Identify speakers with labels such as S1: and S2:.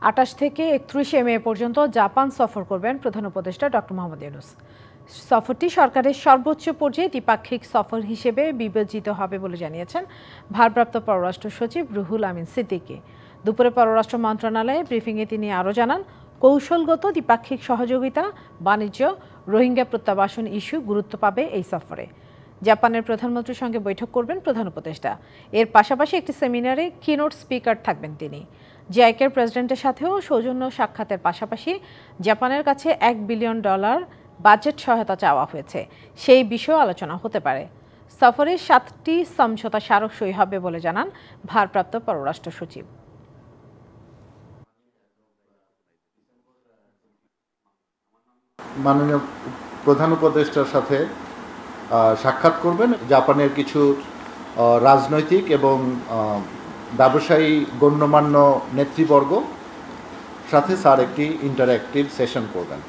S1: ২৮ থেকে ৩১ মে পর্যন্ত জাপান সফর করবেন প্রধান উপদেষ্টা ডক্টর মোহাম্মদ ইউনূস। সফরটি সরকারের সর্বোচ্চ পর্যায়ে দ্বিপাক্ষিক সফর হিসেবে বিবেচিত হবে বলে জানিয়েছেন ভারপ্রাপ্ত পররাষ্ট্র সচিব রুহুল আমিন সিদ্দিকী। দুপুরে পররাষ্ট্র মন্ত্রণালয়ে ব্রিফিংয়ে তিনি আরও জানান, কৌশলগত দ্বিপাক্ষিক সহযোগিতা, বাণিজ্য, রোহিঙ্গা প্রত্যাবাসন ইস্যু গুরুত্ব পাবে এই সফরে। জাপানের প্রধানমন্ত্রীর সঙ্গে বৈঠক করবেন প্রধান উপদেষ্টা। এর পাশাপাশি একটি সেমিনারে কিনোট স্পিকার থাকবেন তিনি। জিআইকের প্রেসিডেন্টের সাথেও সৌজন্য সাক্ষাতের পাশাপাশি জাপানের কাছে $1 বিলিয়ন বাজেট সহায়তা চাওয়া হয়েছে, সেই বিষয়েও আলোচনা হতে পারে। সফরে 7টি সমঝোতা স্মারক সই হবে বলে জানান ভারপ্রাপ্ত পররাষ্ট্র সচিব।
S2: মাননীয় প্রধান উপদেষ্টার সাথে সাক্ষাৎ করবেন। জাপানের কিছু রাজনৈতিক এবং ব্যবসায়ী গণ্যমান্য নেতৃবর্গ সাথে স্যার একটি ইন্টারঅ্যাক্টিভ সেশন করবেন।